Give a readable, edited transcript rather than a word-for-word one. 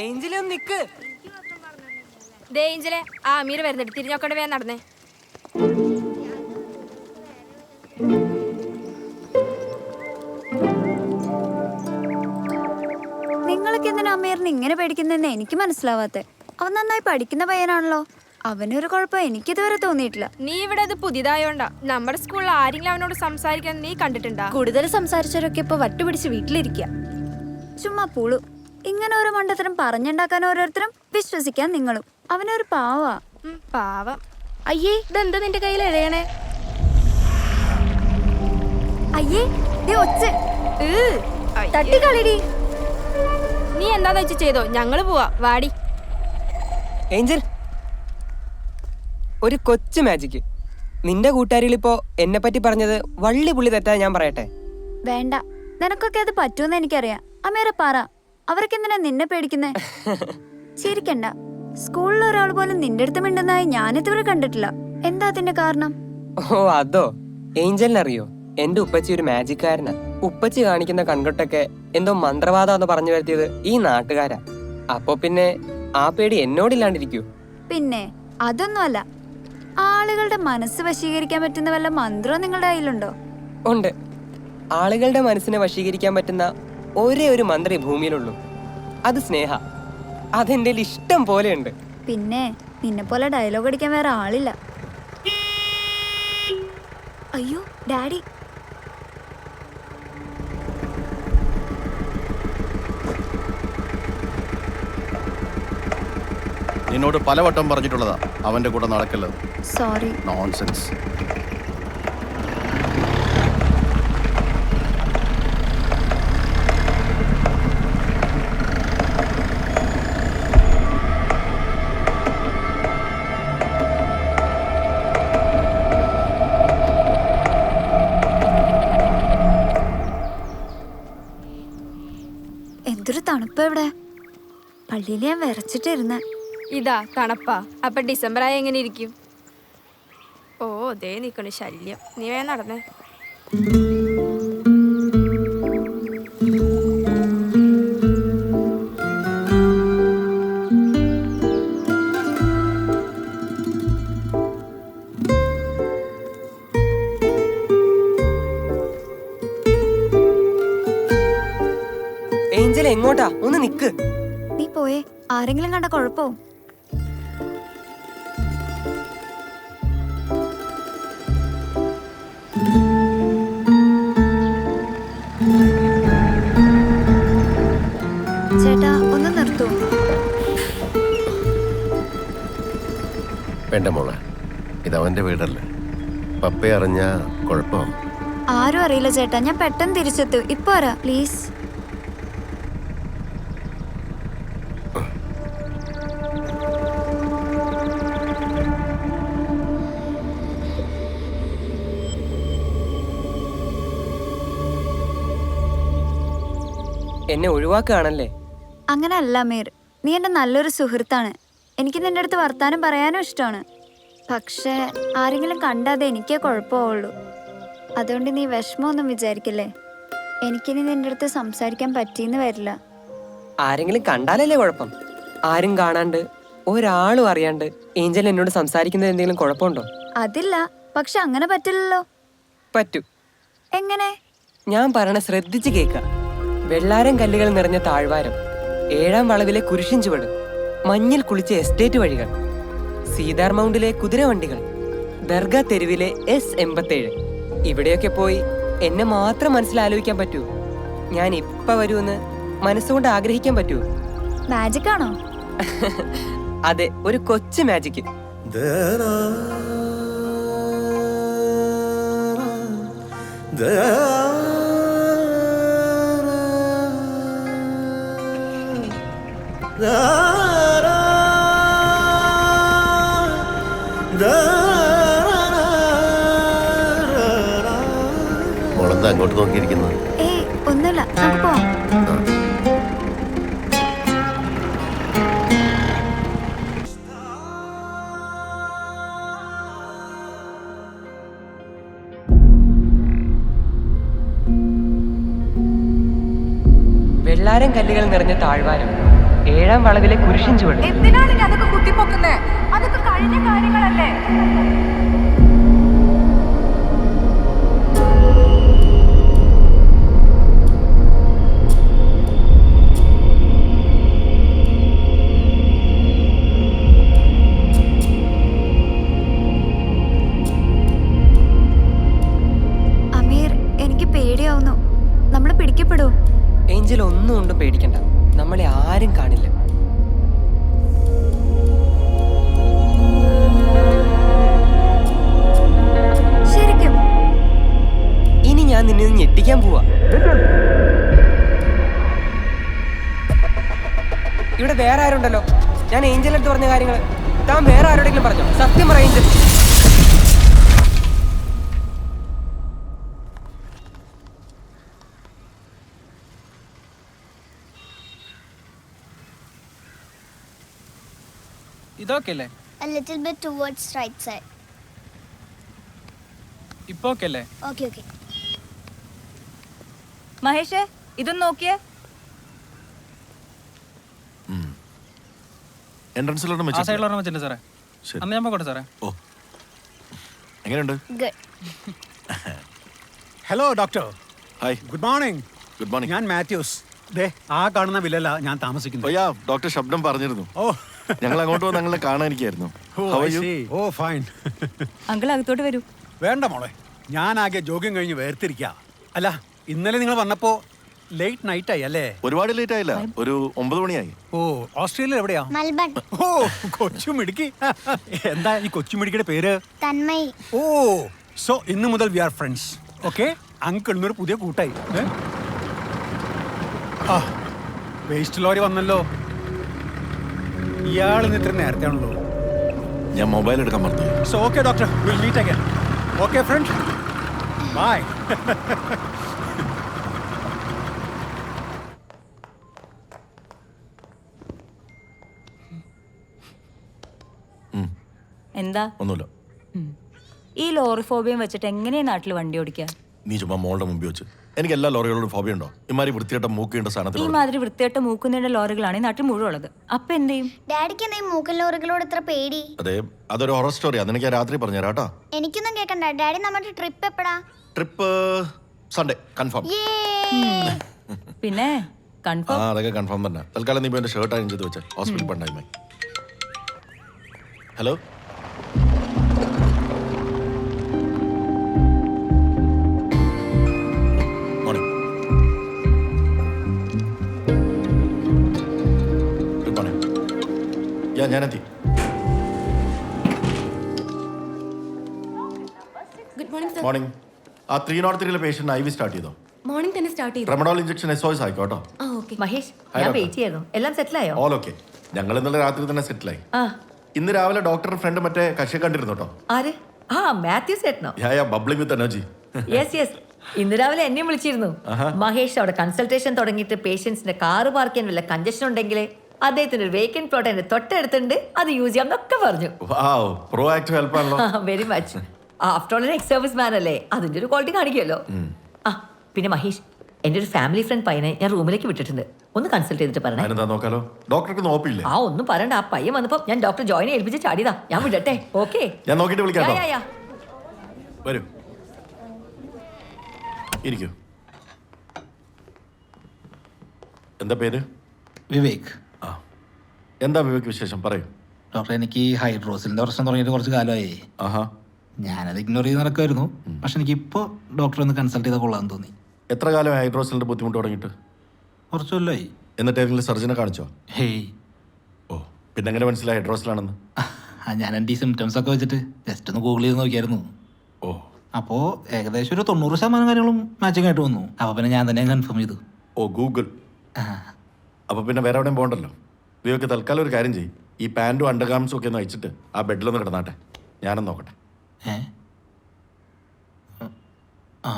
ഏഞ്ചലെ ഒന്ന് നിക്ക്. ദേ ഏഞ്ചലെ, ആ അമീർ വരുന്നുണ്ട്. തിരിഞ്ഞോക്കോടെ വേഗം നടന്നേ. നിങ്ങളൊക്കെ എന്തിനാ അമീറിന് ഇങ്ങനെ പേടിക്കുന്നതെന്ന് എനിക്ക് മനസ്സിലാവാത്തെ. അവൻ നന്നായി പഠിക്കുന്ന പയ്യനാണല്ലോ. അവനൊരു കുഴപ്പം എനിക്കിതുവരെ തോന്നിയിട്ടില്ല. നീ ഇവിടെ അത് പുതിയതായോണ്ടാ. നമ്മുടെ സ്കൂളിൽ ആരെങ്കിലും അവനോട് സംസാരിക്കാൻ നീ കണ്ടിട്ടുണ്ടാ? കൂടുതൽ സംസാരിച്ചവരൊക്കെ ഇപ്പൊ വട്ടുപിടിച്ച് വീട്ടിലിരിക്കുക. ചുമ്മാ പുളു. ഇങ്ങനെ ഓരോ മണ്ടത്തരം പറഞ്ഞുണ്ടാക്കാൻ ഓരോരുത്തരും വിശ്വസിക്കാൻ നിങ്ങളും. അവനൊരു പാവാ. പാവം. അയ്യേ, ഇതെന്താ നിന്റെ കയ്യിൽ എഴയണേ? അയ്യേ, ഒച്ച തട്ടിക്കളിടി. നീ എന്താന്ന് വെച്ച് ചെയ്തോ, ഞങ്ങള് പോവാ. വാടി ഏഞ്ചൽ, ഒരു കൊച്ചു മാജിക്ക്. നിന്റെ കൂട്ടുകാരികളിപ്പോ എന്നെ പറ്റി പറഞ്ഞത് വള്ളി പുള്ളി തെറ്റാ ഞാൻ പറയട്ടെ? വേണ്ട, നിനക്കൊക്കെ അത് പറ്റൂന്ന് എനിക്കറിയാം. അമീറ പറ, അവരൊക്കെ എന്തിനാ നിന്നെ പേടിക്കുന്നേ? ചിരിക്കണ്ട. സ്കൂളിൽ ഒരാൾ പോലും നിന്റെ അടുത്ത് മിണ്ടുന്നതായി ഞാനിതുവരെ കണ്ടിട്ടില്ല. എന്താ അതിന്റെ കാരണം? ഓ അതോ, ഏഞ്ചലിനറിയോ, എന്റെ ഉപ്പച്ചി ഒരു മാജിക്കാരനാ. ഉപ്പച്ചി കാണിക്കുന്ന കൺകൊട്ടൊക്കെ എന്തോ മന്ത്രവാദം പറഞ്ഞു വരുത്തിയത് ഈ നാട്ടുകാരാ. അപ്പൊ പിന്നെ ആ പേടി എന്നോടില്ലാണ്ടിരിക്കൂ? പിന്നെ അതൊന്നുമല്ല. ആളുകളുടെ മനസ്സ് വശീകരിക്കാൻ പറ്റുന്ന വല്ല മന്ത്രവും നിങ്ങളുടെ കയ്യിലുണ്ടോ? ഉണ്ട്. ആളുകളുടെ മനസ്സിനെ വശീകരിക്കാൻ പറ്റുന്ന ഒരേ ഒരു മന്ത്രി ഭൂമിയിലുള്ളൂ. അത് സ്നേഹ. അതെന്റെ ഇഷ്ടം പോലെയുണ്ട്. പിന്നെ നിന്നെ പോലെ ഡയലോഗ് അടിക്കാൻ വേറെ ആളില്ല. അയ്യോ ഡാഡി. നിന്നോട് പലവട്ടം പറഞ്ഞിട്ടുള്ളതാ അവന്റെ കൂടെ നടക്കല്ലത്. സോറി. നോൺസെൻസ്. എന്തൊരു തണുപ്പ് ഇവിടെ. പള്ളിയിൽ ഞാൻ വിറച്ചിട്ടിരുന്ന. ഇതാ തണുപ്പാ. അപ്പൊ ഡിസംബർ ആയ എങ്ങനെ ഇരിക്കും? ഓ ദേ നിക്കണു ശല്യം. നീ വേഗം നടന്നേ. ഏഞ്ചൽ എങ്ങോട്ടാ? ഒന്ന് നിക്ക്. നീ പോയേ, ആരെങ്കിലും കണ്ട കുഴപ്പവും. ചേട്ടാ ഒന്ന് നിർത്തൂ. വേണ്ട മോളെ, ഇതവന്റെ വീടല്ലേ. പപ്പയെ അറിഞ്ഞാ കുഴപ്പമാവും. ആരും അറിയില്ല ചേട്ടാ, ഞാൻ പെട്ടെന്ന് തിരിച്ചെത്തു. ഇപ്പൊ വരാ പ്ലീസ്. എന്നെ ഒഴിവാക്കുകയാണല്ലേ? അങ്ങനെ അല്ല മീർ, നീ എൻ്റെ നല്ലൊരു സുഹൃത്താണ്. എനിക്ക് നിന്റെ അടുത്ത് വർത്താനം പറയാനും ഇഷ്ടമാണ്. പക്ഷേ ആരെങ്കിലും കണ്ടാതെ എനിക്കേ കുഴപ്പമുള്ളൂ. അതുകൊണ്ട് നീ വിഷമമൊന്നും വിചാരിക്കില്ലേ. എനിക്കിനി നിന്റെ അടുത്ത് സംസാരിക്കാൻ പറ്റിയെന്ന് വരില്ല. ആരെങ്കിലും കണ്ടാലല്ലേ കുഴപ്പം? ആരും കാണാണ്ട് ഒരാളും അറിയാണ്ട് ഏഞ്ചൽ എന്നോട് സംസാരിക്കുന്നത് എന്തെങ്കിലും കുഴപ്പമുണ്ടോ? അതില്ല, പക്ഷെ അങ്ങനെ പറ്റില്ലല്ലോ. പറ്റൂ. എങ്ങനെ? ഞാൻ പറയണ ശ്രദ്ധിച്ച് കേൾക്ക. വെള്ളാരം കല്ലുകൾ നിറഞ്ഞ താഴ്വാരം, 7ാം വളവിലെ കുരിശിൻ ചുവട്, മഞ്ഞിൽ കുളിച്ച എസ്റ്റേറ്റ് വഴികൾ, സീതാർ മൗണ്ടിലെ കുതിരവണ്ടികൾ, ദർഗ തെരുവിലെ S87. ഇവിടെയൊക്കെ പോയി എന്നെ മാത്രം മനസ്സിലാലോചിക്കാൻ പറ്റൂ. ഞാൻ ഇപ്പ വരുമെന്ന് മനസ്സുകൊണ്ട് ആഗ്രഹിക്കാൻ പറ്റൂ. മാജിക് ആണോ? അതെ, ഒരു കൊച്ചു മാജിക്ക്. മോളെന്താ അങ്ങോട്ട് നോക്കിയിരിക്കുന്നത്? ഏയ് ഒന്നുമില്ല, നമുക്ക് പോവാം. വെള്ളാരം കല്ലുകൾ നിറഞ്ഞ താഴ്വാരം, ഏഴാം വളവിലെ കുരിശിൻ ചുവട്. എന്തിനാണ് ഇനി അതൊക്കെ കുത്തിപ്പൊക്കുന്നേ? അതൊക്കെ കഴിഞ്ഞ കാര്യങ്ങളല്ലേ? അമീർ, എനിക്ക് പേടിയാവുന്നു. നമ്മൾ പിടിക്കപ്പെടൂ? ഏഞ്ചൽ ഒന്നും കൊണ്ടും പേടിക്കണ്ട, നമ്മളെ ആരും കാണില്ല. ശരിക്കും? ഇനി ഞാൻ നിന്നെ ഒന്ന് ഞെട്ടിക്കാൻ പോവാ. ഇവിടെ വേറെ ആരുണ്ടല്ലോ? ഞാൻ ഏഞ്ചലിന്റെ അടുത്ത് പറഞ്ഞ കാര്യങ്ങൾ താൻ വേറെ ആരോടെങ്കിലും പറഞ്ഞോ? സത്യം പറ ഏഞ്ചൽ. ഇതൊക്കെ അല്ലേ? A little bit towards right side. ഇപ്പൊ ഓക്കെ അല്ലേ? Okay, okay. മഹേഷേ, ഇതൊന്ന് നോക്കിയേ. എൻട്രൻസിലോട്ട് ആ സൈഡിൽ വെച്ചിട്ടുണ്ട് സാറേ. ശരി. അന്ന് ഞാൻ പോകട്ടെ സാറേ. ഓ, എങ്ങനെയുണ്ട്? Good. Hello doctor, hi, good morning. Good morning. ഞാൻ മാത്യൂസ്. ദേ ആ കാണുന്ന വില്ലല്ല ഞാൻ താമസിക്കുന്നത്. ഓ യാ, ഡോക്ടർ ശബ്ദം പറഞ്ഞിരുന്നു. ഓ ഞങ്ങൾ അങ്ങോട്ട് വന്ന് ഞങ്ങളെ കാണാനിരിക്കായിരുന്നു. How are you? Oh fine. Uncle അകത്തോട്ട് വരൂ. വേണ്ട മോളെ, ഞാൻ ആകെ ജോഗ്യം കഴിഞ്ഞ് വേർതിരിക്ക. അല്ല, ഇന്നലെ നിങ്ങൾ വന്നപ്പോ ലേറ്റ് നൈറ്റ് ആയി അല്ലേ? ഒരുപാട് ലേറ്റ് ആയില്ല, ഒരു 9 മണിയായി. ഓ, ഓസ്ട്രേലിയ എവിടെയാ? Melbourne. ഓ, കൊച്ചുമിടുക്കി. എന്താ ഈ കൊച്ചുമിടുക്കിയുടെ പേര്? Tanmay. ഓ, സോ ഇന്ന് മുതൽ വി ആർ ഫ്രണ്ട്സ്. ഓക്കെ, അങ്കിളിനൊരു പുതിയ കൂട്ടായി. ആ, വേസ്റ്റ് ലോറി വന്നല്ലോ. ഇയാളിന്ന് ഇത്ര നേരത്തെ ആണല്ലോ. ഞാൻ മൊബൈൽ എടുക്കാൻ മറന്നു. So okay doctor, will meet again. Okay friend, bye. എന്താ? ഒന്നുമില്ല. ഈ ലോറി ഫോബിയം വെച്ചിട്ട് എങ്ങനെയാ നാട്ടിൽ വണ്ടി ഓടിക്കുക? നീ ചുമ്മാ മോളുടെ മുമ്പിൽ വെച്ച്. എനിക്ക് എല്ലാ ലോറികളോടും ഫോബിയ ഉണ്ടോ? ഇമാരി വൃത്തിയായിട്ട മൂക്കേണ്ട ഈ സ്ഥാനത്ത് മാതിരി വൃത്തിയായിട്ട് മൂക്കുന്നതിന്റെ ലോറികളാണ് ഈ നാട്ടിൽ മുഴുവൻ ഉള്ളത്. അപ്പൊ എന്ത് ചെയ്യും? ഡാഡിക്ക് എന്താ ഈ മൂക്കൻ ലോറികളോട് ഇത്ര പേടി? അതെ, അതൊരു ഹൊറർ സ്റ്റോറി. അതെനിക്ക് ഞാൻ രാത്രി പറഞ്ഞുതരാം കേട്ടോ. എനിക്കൊന്നും കേൾക്കണ്ട. ഡാഡി നമ്മുടെ ട്രിപ്പ് എപ്പോഴാ? Trip Sunday confirm. പിന്നെ ആ, കൺഫേം. അതൊക്കെ കൺഫേം തന്നെ. തൽക്കാലം നീ എന്റെ ഷർട്ട് അയൺ ചെയ്ത് വെച്ചേ. ഹോസ്പിറ്റൽ പണ്ടായി. Hello, morning. Good morning. ഞാനെത്തി. മോർണിംഗ്. ആ 303 പേഷ്യന്റ് IV സ്റ്റാർട്ട് ചെയ്തോ? മോർണിംഗ് തന്നെ സ്റ്റാർട്ട് ചെയ്തു. ട്രെമഡോൾ ഇഞ്ചക്ഷൻ SOS ആയിക്കോട്ടോ. ആ ഓക്കെ. മഹേഷ്, Hi, ഞാൻ doctor. വെയിറ്റ് ചെയ്യായിരുന്നു. എല്ലാം സെറ്റിൽ ആയോ? All okay. ഞങ്ങൾ ഇന്നലെ രാത്രി തന്നെ സെറ്റിലായി. ആ, ഇന്ന് രാവിലെ ഡോക്ടറുടെ ഫ്രണ്ട് മറ്റേ കക്ഷിയെ കണ്ടിരുന്നു കേട്ടോ. ആര്? ആ, മാത്യൂസ് ചേട്ടനോ? Bubbling with energy. Yes yes, ഇന്ന് രാവിലെ എന്നെയും വിളിച്ചിരുന്നു. മഹേഷ് അവിടെ കൺസൾട്ടേഷൻ തുടങ്ങിയിട്ട് പേഷ്യൻസിന്റെ കാറ് പാർക്ക് ചെയ്യാൻ വല്ല കഞ്ചഷൻ ഉണ്ടെങ്കിൽ അദ്ദേഹത്തിന് ഒരു വേക്കൻറ്റ് പ്ലോട്ട് എന്റെ തൊട്ടടുത്തുണ്ട്, അത് യൂസ് ചെയ്യാം എന്നൊക്കെ പറഞ്ഞു. വാവ്, പ്രോ ആക്റ്റീവ് ഹെൽപ്പ് ആണല്ലോ. Very much. After all ex service man അല്ലേ, അതിന്റെ ഒരു ക്വാളിറ്റി കാണിക്കുമല്ലോ. ആ, പിന്നെ മഹേഷ്, എന്റെ ഒരു ഫാമിലി ഫ്രണ്ട് പയ്യനെ ഞാൻ റൂമിലേക്ക് വിട്ടിട്ടുണ്ട്. ഒന്ന് കൺസൾട്ട് ചെയ്തിട്ട് പറയണേ. അതിനെന്താ നോക്കാലോ? ഡോക്ടർക്ക് നോപ്പില്ലേ? ആ, ഒന്നും പറയണ്ട. ആ പയ്യൻ വന്നപ്പോ ഞാൻ ഡോക്ടർ ജോയിനെ ഏൽപ്പിച്ച് ചാടിയതാ. ഞാൻ വിടട്ടെ? ഓക്കെ, ഞാൻ നോക്കിയിട്ട് വിളിക്കാം കേട്ടോ. യാ, യാ. വരൂ, ഇരിക്കൂ. എന്താ പേര്? വിവേക്. ആ, എന്താ വിവേക് വിശേഷം? പറയൂ. ഡോക്ടർ, എനിക്ക് ഹൈഡ്രോസിലിന്റെ പ്രശ്നം തുടങ്ങിയിട്ട് കുറച്ച് കാലമായി. ആഹാ, ഞാനത് ഇഗ്നോർ ചെയ്ത് നടക്കുമായിരുന്നു. പക്ഷെ എനിക്കിപ്പോൾ ഡോക്ടറെ ഒന്ന് കൺസൾട്ട് ചെയ്താൽ കൊള്ളാമെന്ന് തോന്നി. എത്ര കാലം ഹൈഡ്രോസിലിന്റെ ബുദ്ധിമുട്ട് തുടങ്ങിയിട്ട്? കുറച്ച് കൊല്ലമായി. എന്നിട്ട് ഏതെങ്കിലും സർജനെ കാണിച്ചോ? ഹേയ്, ഓ, പിന്നെ എങ്ങനെ മനസ്സിലായി ഹൈഡ്രോസിലാണെന്ന്? ഞാൻ എൻ്റെ ഈ സിംറ്റംസ് ഒക്കെ വെച്ചിട്ട് ജസ്റ്റ് ഒന്ന് ഗൂഗിൾ ചെയ്ത് നോക്കിയായിരുന്നു. ഓ, അപ്പോൾ ഏകദേശം ഒരു 90% കാര്യങ്ങളും മാച്ചിങ് ആയിട്ട് വന്നു. അപ്പോൾ പിന്നെ ഞാൻ തന്നെ കൺഫേം ചെയ്തു. ഓ, ഗൂഗിൾ. അപ്പൊ പിന്നെ വേറെ എവിടെയും പോകണ്ടല്ലോ. വിവേക്ക്, തൽക്കാലം ഒരു കാര്യം ചെയ്യും. ഈ പാൻറ്റും അണ്ടർഗാംസും ഒക്കെ ഒന്ന് അയച്ചിട്ട് ആ ബെഡിലൊന്ന് കിടന്നാട്ടെ. ഞാനൊന്ന് നോക്കട്ടെ. ആ